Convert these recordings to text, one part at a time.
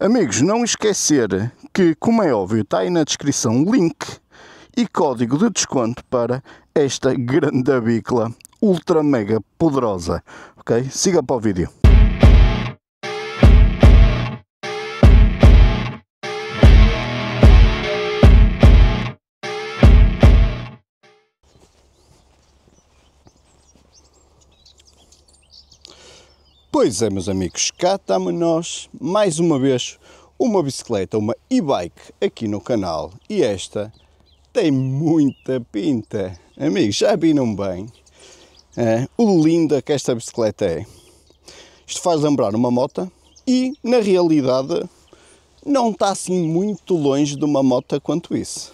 Amigos, não esquecer que, como é óbvio, está aí na descrição o link e código de desconto para esta grande bicla ultra mega poderosa, ok? Siga para o vídeo. Pois é, meus amigos, cá estamos nós, mais uma vez, uma bicicleta, uma e-bike aqui no canal. E esta tem muita pinta. Amigos, já viram bem o linda que esta bicicleta é. Isto faz lembrar uma moto e, na realidade, não está assim muito longe de uma moto quanto isso.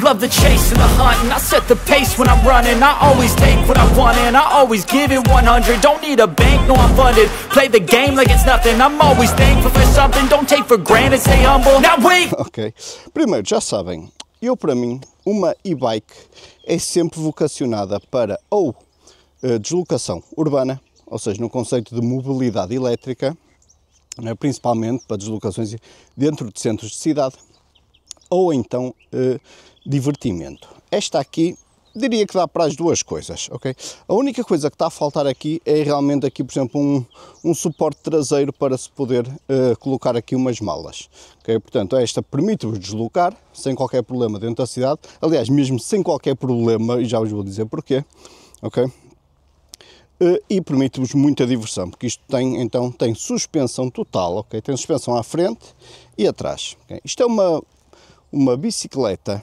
Love the chase and the hunt, and I set the pace when I'm running. I always take what I want and I always give it 100. Don't need a bank, no I'm funded. Play the game like it's nothing. I'm always thankful for something. Don't take for granted, stay humble. Now wait! Ok, primeiro já sabem, para mim, uma e-bike é sempre vocacionada para ou deslocação urbana, ou seja, no conceito de mobilidade elétrica, principalmente para deslocações dentro de centros de cidade, ou então divertimento. Esta aqui diria que dá para as duas coisas, ok? A única coisa que está a faltar aqui é realmente aqui, por exemplo, um suporte traseiro para se poder colocar aqui umas malas, ok? Portanto, esta permite-vos deslocar sem qualquer problema dentro da cidade, aliás, mesmo sem qualquer problema, e já vos vou dizer porquê, ok? E permite-vos muita diversão, porque isto tem suspensão total, ok? Tem suspensão à frente e atrás, okay? Isto é uma bicicleta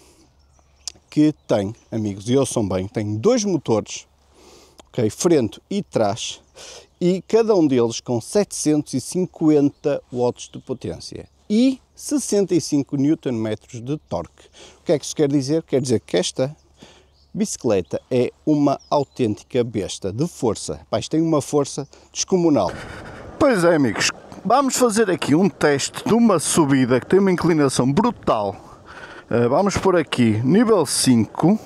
que tem, amigos, e ouçam bem, tem dois motores, okay, frente e trás, e cada um deles com 750 watts de potência e 65 Nm de torque. O que é que isso quer dizer? Quer dizer que esta bicicleta é uma autêntica besta de força. Pá, isto tem uma força descomunal. Pois é, amigos, vamos fazer aqui um teste de uma subida que tem uma inclinação brutal. Vamos por aqui, nível 5,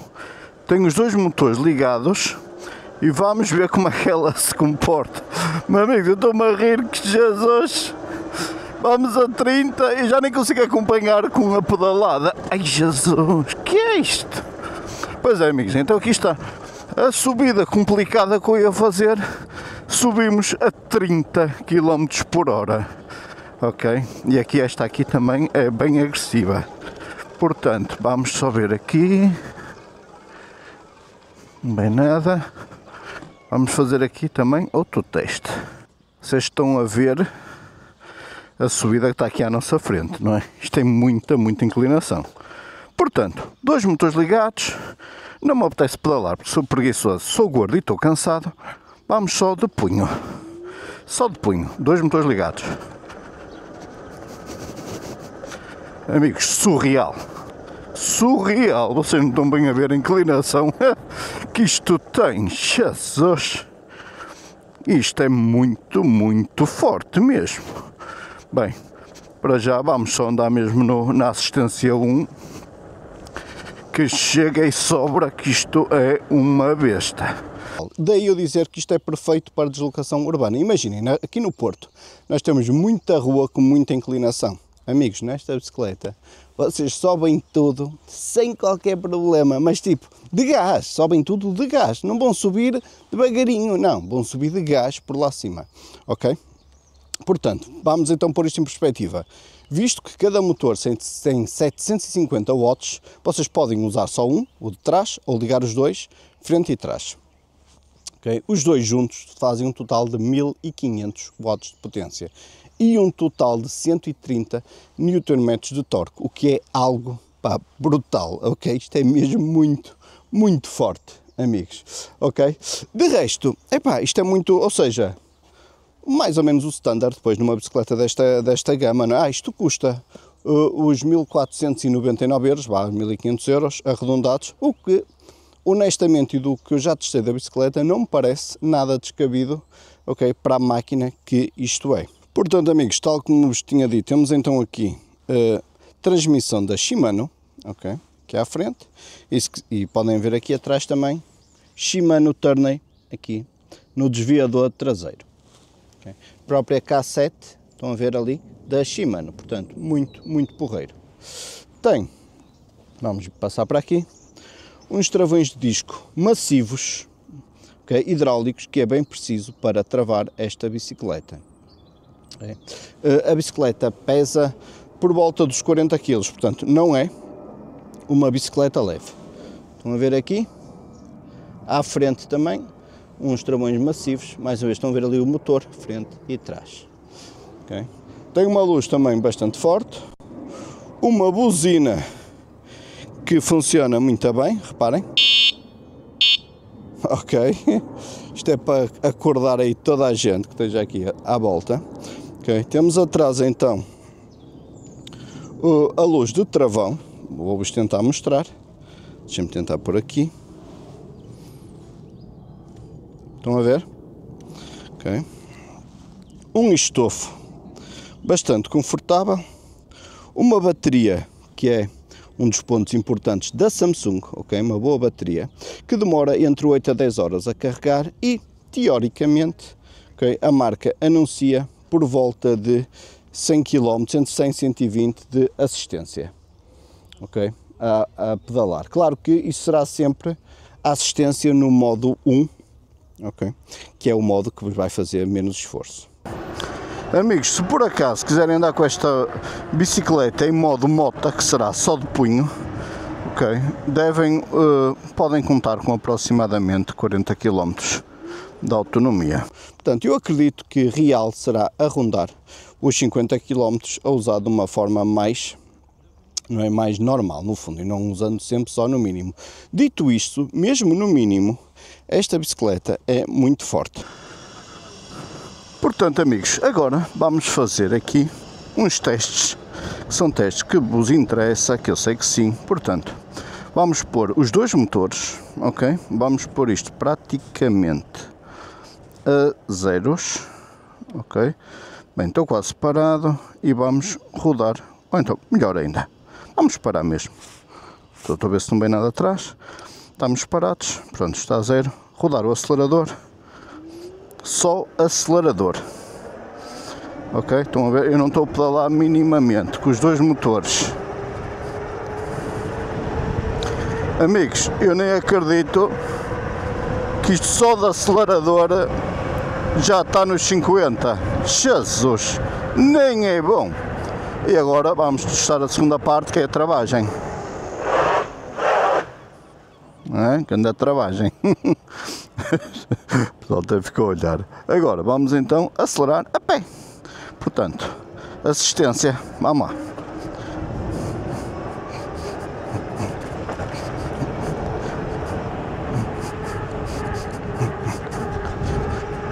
tenho os dois motores ligados e vamos ver como é que ela se comporta. Meu amigo, eu estou-me a rir, que Jesus! Vamos a 30 e já nem consigo acompanhar com a pedalada. Ai Jesus, que é isto? Pois é, amigos, então aqui está a subida complicada que eu ia fazer. Subimos a 30 km por hora, ok? E aqui esta aqui também é bem agressiva. Portanto, vamos só ver aqui, não bem nada. Vamos fazer aqui também outro teste. Vocês estão a ver a subida que está aqui à nossa frente, não é? Isto tem muita inclinação. Portanto, dois motores ligados, não me apetece pedalar porque sou preguiçoso, sou gordo e estou cansado. Vamos só de punho, dois motores ligados. Amigos, surreal, vocês não estão bem a ver a inclinação que isto tem, Jesus, isto é muito forte mesmo. Bem, para já vamos só andar mesmo na assistência 1, que chega e sobra, que isto é uma besta. Daí eu dizer que isto é perfeito para deslocação urbana. Imaginem, aqui no Porto, nós temos muita rua com muita inclinação. Amigos, nesta bicicleta, vocês sobem tudo sem qualquer problema, mas tipo, de gás, sobem tudo de gás. Não vão subir devagarinho, não, vão subir de gás por lá acima, ok? Portanto, vamos então pôr isto em perspectiva. Visto que cada motor tem 750 watts, vocês podem usar só um, o de trás, ou ligar os dois, frente e trás. Okay? Os dois juntos fazem um total de 1500 watts de potência e um total de 130 Nm de torque, o que é algo brutal, ok? Isto é mesmo muito forte, amigos, ok? De resto, isto é muito, ou seja, mais ou menos o standard depois numa bicicleta desta gama, não é? Isto custa os 1499 euros, 1500 euros arredondados, o que honestamente, e do que eu já testei da bicicleta, não me parece nada descabido, ok, para a máquina que isto é. Portanto, amigos, tal como vos tinha dito, temos então aqui a transmissão da Shimano, ok, aqui à frente, e podem ver aqui atrás também Shimano Tourney, aqui no desviador traseiro. Okay. Própria K7, estão a ver ali, da Shimano, portanto, muito porreiro. Tem, vamos passar para aqui, uns travões de disco massivos, okay, hidráulicos, que é bem preciso para travar esta bicicleta. Okay. A bicicleta pesa por volta dos 40 kg, portanto não é uma bicicleta leve. Estão a ver aqui, à frente também, uns travões massivos, mais uma vez estão a ver ali o motor, frente e trás. Okay. Tem uma luz também bastante forte, uma buzina que funciona muito bem, reparem. Ok, isto é para acordar aí toda a gente que esteja aqui à volta. Ok, temos atrás então a luz do travão, vou-vos tentar mostrar, deixem-me tentar por aqui. Estão a ver? Ok, um estofo bastante confortável, uma bateria que é um dos pontos importantes da Samsung, ok, uma boa bateria, que demora entre 8 a 10 horas a carregar e, teoricamente, okay, a marca anuncia por volta de 100 km, entre 100 e 120 de assistência, ok, a pedalar. Claro que isso será sempre a assistência no modo 1, ok, que é o modo que vos vai fazer menos esforço. Amigos, se por acaso quiserem andar com esta bicicleta em modo mota, que será só de punho, ok, podem contar com aproximadamente 40 km de autonomia. Portanto, eu acredito que real será a rondar os 50 km a usar de uma forma mais, não é, mais normal, no fundo, e não usando sempre só no mínimo. Dito isto, mesmo no mínimo, esta bicicleta é muito forte. Portanto, amigos, agora vamos fazer aqui uns testes, que são testes que vos interessa, que eu sei que sim. Portanto, vamos pôr os dois motores, ok? Vamos pôr isto praticamente a zeros, ok? Bem, estou quase parado e vamos rodar, ou então, melhor ainda, vamos parar mesmo. Estou a ver se não vem nada atrás, estamos parados, pronto, está a zero, rodar o acelerador. Só acelerador, ok? Estão a ver? Eu não estou a pedalar minimamente com os dois motores. Amigos, eu nem acredito que isto só de acelerador já está nos 50. Jesus, nem é bom. E agora vamos testar a segunda parte, que é a travagem. Grande a travagem. O pessoal até ficou a olhar. Agora vamos então acelerar a pé. Portanto, assistência, vamos lá.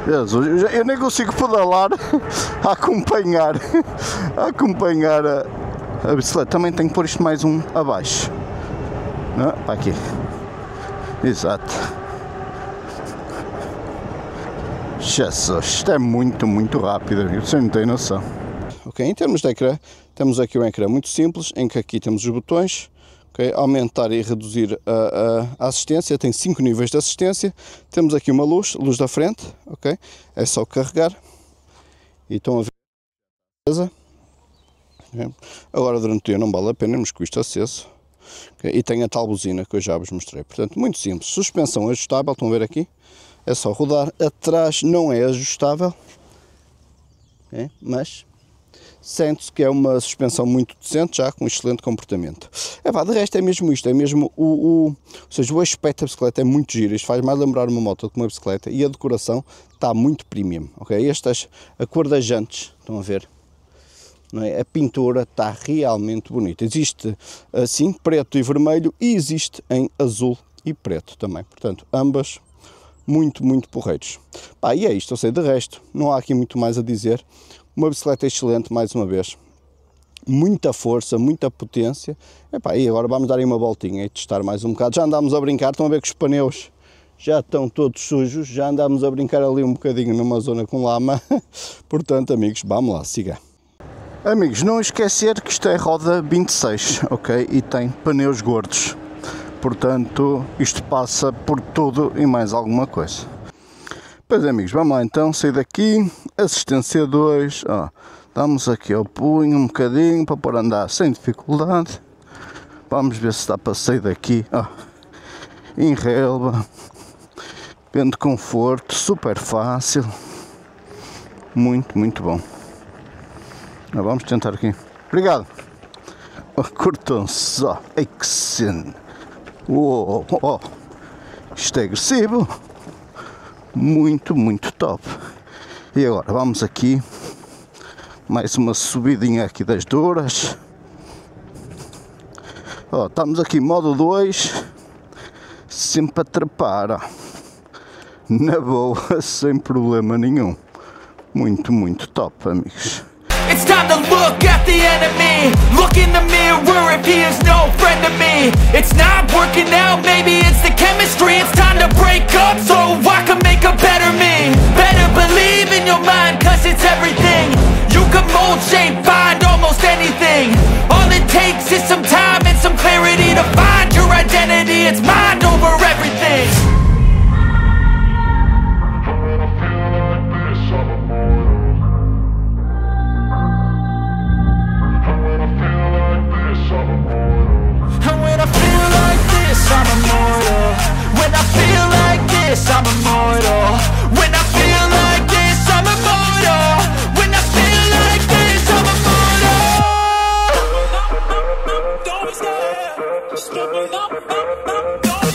Jesus, eu nem consigo pedalar a acompanhar a bicicleta. Também tenho que pôr isto mais um abaixo. Não, para aqui. Exato. Jesus, isto é muito rápido, você não tem noção. Ok, em termos de ecrã, temos aqui um ecrã muito simples, em que aqui temos os botões, okay, aumentar e reduzir a assistência, tem 5 níveis de assistência, temos aqui uma luz da frente, ok, é só carregar, e estão a ver, okay. Agora durante o dia não vale a pena, mas com isto aceso, okay, e tem a tal buzina que eu já vos mostrei, portanto muito simples, suspensão ajustável, estão a ver aqui, é só rodar, atrás não é ajustável, okay, mas sente-se que é uma suspensão muito decente, já com excelente comportamento. De resto é mesmo isto, é mesmo ou seja, o aspecto da bicicleta é muito giro, isto faz mais lembrar uma moto do que uma bicicleta, e a decoração está muito premium, ok? A cor das jantes, estão a ver? Não é? A pintura está realmente bonita. Existe assim preto e vermelho, e existe em azul e preto também, portanto ambas muito porreiros. E é isto, eu sei, de resto não há aqui muito mais a dizer. Uma bicicleta excelente, mais uma vez, muita força, muita potência. E agora vamos dar aí uma voltinha e testar mais um bocado. Já andámos a brincar, estão a ver que os pneus já estão todos sujos, já andámos a brincar ali um bocadinho numa zona com lama. Portanto, amigos, vamos lá, siga. Amigos, não esquecer que isto é roda 26, ok? E tem pneus gordos, portanto isto passa por tudo e mais alguma coisa. Pois, amigos, vamos lá então, sair daqui, assistência 2, damos aqui ao punho um bocadinho para pôr a andar sem dificuldade. Vamos ver se dá para sair daqui, em relva, vendo conforto, super fácil, muito bom. Vamos tentar aqui. Obrigado. Cortam-se. Que cena. Isto é agressivo. Muito top. E agora vamos aqui. Mais uma subidinha aqui das duras. Estamos aqui modo 2. Sempre a trepar. Na boa, sem problema nenhum. Muito top, amigos. It's time to look at the enemy. Look in the mirror if he is no friend to me. It's not working out, maybe it's the chemistry. It's time to break up so I can make a better me. Better believe in your mind, cause it's everything. You can mold, shape, find almost anything. All it takes is some time and some clarity to find your identity. It's mind over everything. I'm immortal. When I feel like this, I'm immortal. When I feel like this, I'm immortal. When I feel like this, I'm immortal. Don't stop. Stop it up. Don't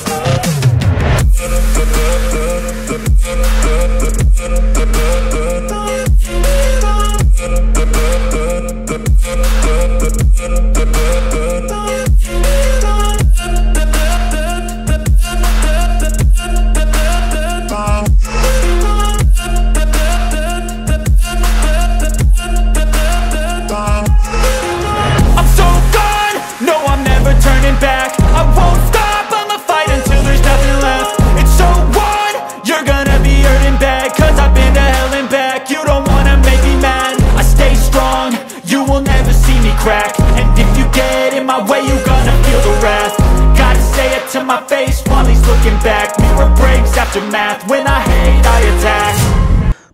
back. I won't stop, I'ma fight until there's nothing left. It's so on, you're gonna be hurting bad, cause I've been to hell and back. You don't wanna make me mad, I stay strong, you will never see me crack. And if you get in my way, you're gonna feel the wrath. Gotta say it to my face while he's looking back. Mirror breaks after math, when I hate I attack.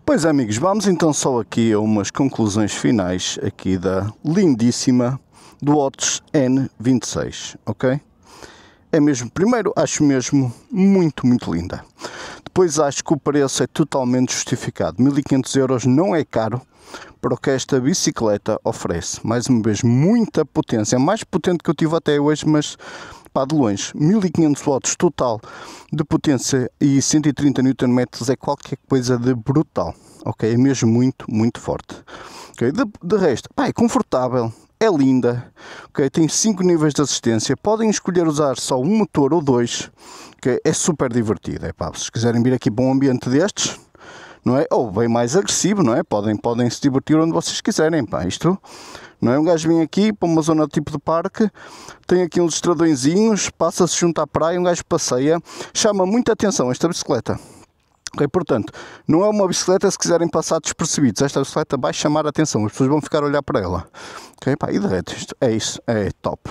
Pois, amigos, vamos então só aqui a umas conclusões finais aqui da lindíssima do Watts N26, ok? É mesmo, primeiro acho mesmo muito linda. Depois acho que o preço é totalmente justificado. 1500 € não é caro para o que esta bicicleta oferece. Mais uma vez, muita potência, mais potente que eu tive até hoje, mas de longe. 1500 watts total de potência e 130 Nm é qualquer coisa de brutal, ok? É mesmo muito forte. Okay? De resto, é confortável. É linda, okay? Tem 5 níveis de assistência, podem escolher usar só um motor ou 2, okay? É super divertido, se quiserem vir aqui para um ambiente destes, não é? Ou bem mais agressivo, não é? Podem se divertir onde vocês quiserem, isto, não é? Um gajo vem aqui para uma zona tipo de parque, tem aqui uns estradõezinhos, passa-se junto à praia, um gajo passeia, chama muita atenção esta bicicleta. Okay, portanto, não é uma bicicleta se quiserem passar despercebidos. Esta bicicleta vai chamar a atenção, as pessoas vão ficar a olhar para ela. Okay, e de resto, é isso, é top.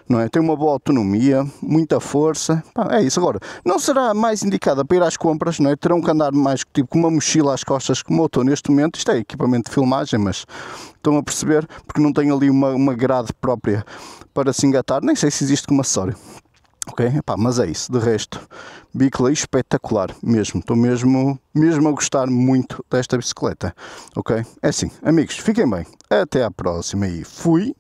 Não é? Tem uma boa autonomia, muita força. É isso. Agora, não será mais indicada para ir às compras, não é? Terão que andar mais tipo com uma mochila às costas, como eu estou neste momento. Isto é equipamento de filmagem, mas estão a perceber, porque não tem ali uma grade própria para se engatar. Nem sei se existe como acessório. Ok? Epá, mas é isso, de resto, bicicleta espetacular mesmo, estou mesmo a gostar muito desta bicicleta, ok? É assim, amigos, fiquem bem, até à próxima e fui!